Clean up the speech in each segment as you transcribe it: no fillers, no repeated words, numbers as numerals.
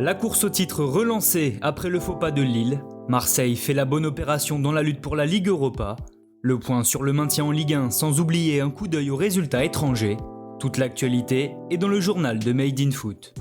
La course au titre relancée après le faux pas de Lille, Marseille fait la bonne opération dans la lutte pour la Ligue Europa, le point sur le maintien en Ligue 1 sans oublier un coup d'œil aux résultats étrangers. Toute l'actualité est dans le journal de Made in Foot.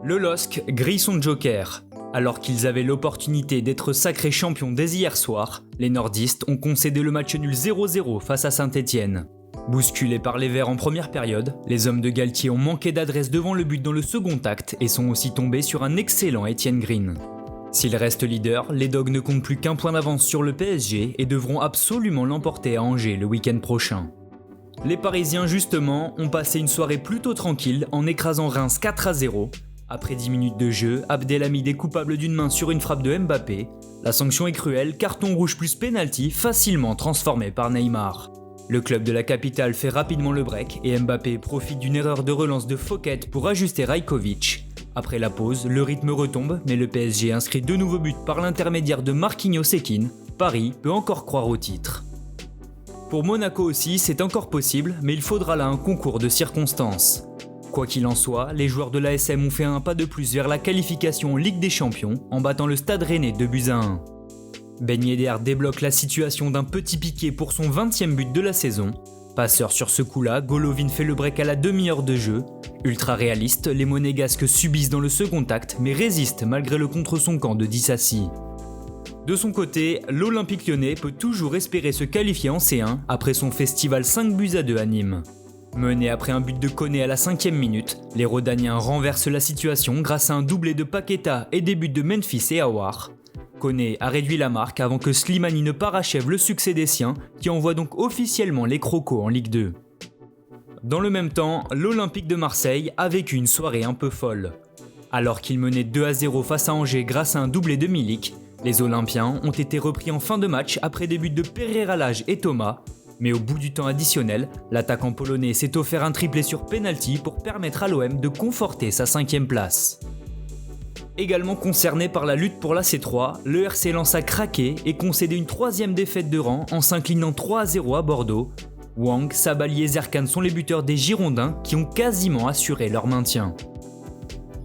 Le LOSC grille son joker. Alors qu'ils avaient l'opportunité d'être sacrés champions dès hier soir, les nordistes ont concédé le match nul 0-0 face à Saint-Etienne. Bousculés par les Verts en première période, les hommes de Galtier ont manqué d'adresse devant le but dans le second acte et sont aussi tombés sur un excellent Etienne Green. S'ils restent leaders, les Dogs ne comptent plus qu'un point d'avance sur le PSG et devront absolument l'emporter à Angers le week-end prochain. Les Parisiens justement ont passé une soirée plutôt tranquille en écrasant Reims 4-0. Après 10 minutes de jeu, Abdelhamid est coupable d'une main sur une frappe de Mbappé. La sanction est cruelle, carton rouge plus penalty facilement transformé par Neymar. Le club de la capitale fait rapidement le break et Mbappé profite d'une erreur de relance de Fouquet pour ajuster Rajkovic. Après la pause, le rythme retombe, mais le PSG inscrit deux nouveaux buts par l'intermédiaire de Marquinhos et Kean. Paris peut encore croire au titre. Pour Monaco aussi, c'est encore possible, mais il faudra là un concours de circonstances. Quoi qu'il en soit, les joueurs de l'ASM ont fait un pas de plus vers la qualification en Ligue des Champions en battant le Stade Rennais 2-1. Ben Yedder débloque la situation d'un petit piqué pour son 20e but de la saison. Passeur sur ce coup-là, Golovin fait le break à la demi-heure de jeu. Ultra réaliste, les Monégasques subissent dans le second acte mais résistent malgré le contre-son-camp de Dissassi. De son côté, l'Olympique Lyonnais peut toujours espérer se qualifier en C1 après son festival 5-2 à Nîmes. Mené après un but de Koné à la 5e minute, les Rhodaniens renversent la situation grâce à un doublé de Paqueta et des buts de Memphis et Aouar. Koné a réduit la marque avant que Slimani ne parachève le succès des siens, qui envoie donc officiellement les Crocos en Ligue 2. Dans le même temps, l'Olympique de Marseille a vécu une soirée un peu folle. Alors qu'il menait 2-0 face à Angers grâce à un doublé de Milik, les Olympiens ont été repris en fin de match après des buts de Pereira Lage et Thomas. Mais au bout du temps additionnel, l'attaquant polonais s'est offert un triplé sur penalty pour permettre à l'OM de conforter sa 5e place. Également concerné par la lutte pour la C3, le RC Lens a craqué et concédé une 3e défaite de rang en s'inclinant 3-0 à Bordeaux. Wang, Sabali et Zerkan sont les buteurs des Girondins qui ont quasiment assuré leur maintien.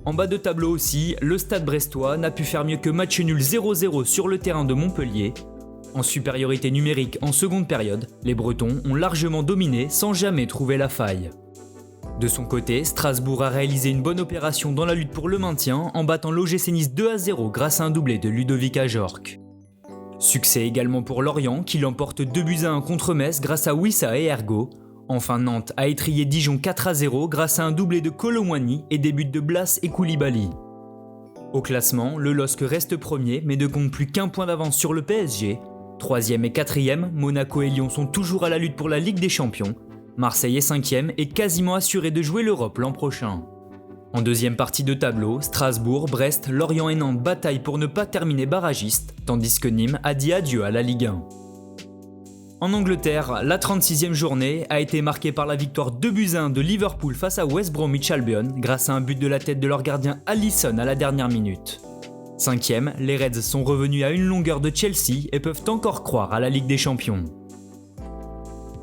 En bas de tableau aussi, le Stade brestois n'a pu faire mieux que match nul 0-0 sur le terrain de Montpellier. En supériorité numérique en seconde période, les Bretons ont largement dominé sans jamais trouver la faille. De son côté, Strasbourg a réalisé une bonne opération dans la lutte pour le maintien en battant l'OGC Nice 2-0 grâce à un doublé de Ludovic Ajorc. Succès également pour Lorient qui l'emporte 2-1 contre Metz grâce à Wissa et Ergo. Enfin, Nantes a étrillé Dijon 4-0 grâce à un doublé de Colomwani et des buts de Blas et Koulibaly. Au classement, le LOSC reste premier mais ne compte plus qu'un point d'avance sur le PSG. 3e et 4e, Monaco et Lyon sont toujours à la lutte pour la Ligue des Champions. Marseille est 5e et quasiment assuré de jouer l'Europe l'an prochain. En deuxième partie de tableau, Strasbourg, Brest, Lorient et Nantes bataillent pour ne pas terminer barragiste, tandis que Nîmes a dit adieu à la Ligue 1. En Angleterre, la 36e journée a été marquée par la victoire 2-1 de Liverpool face à West Bromwich Albion grâce à un but de la tête de leur gardien Alisson à la dernière minute. 5e, les Reds sont revenus à une longueur de Chelsea et peuvent encore croire à la Ligue des Champions.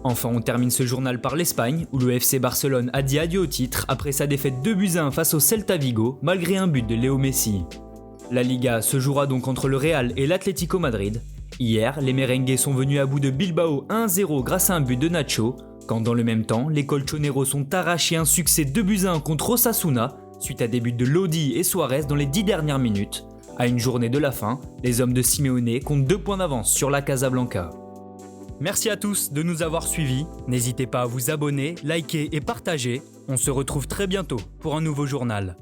Enfin, on termine ce journal par l'Espagne, où le FC Barcelone a dit adieu au titre après sa défaite 2-1 face au Celta Vigo, malgré un but de Léo Messi. La Liga se jouera donc entre le Real et l'Atlético Madrid. Hier, les merengues sont venus à bout de Bilbao 1-0 grâce à un but de Nacho, quand dans le même temps, les colchoneros ont arraché un succès 2-1 contre Osasuna, suite à des buts de Lodi et Suarez dans les 10 dernières minutes. À une journée de la fin, les hommes de Simeone comptent 2 points d'avance sur la Casablanca. Merci à tous de nous avoir suivis. N'hésitez pas à vous abonner, liker et partager. On se retrouve très bientôt pour un nouveau journal.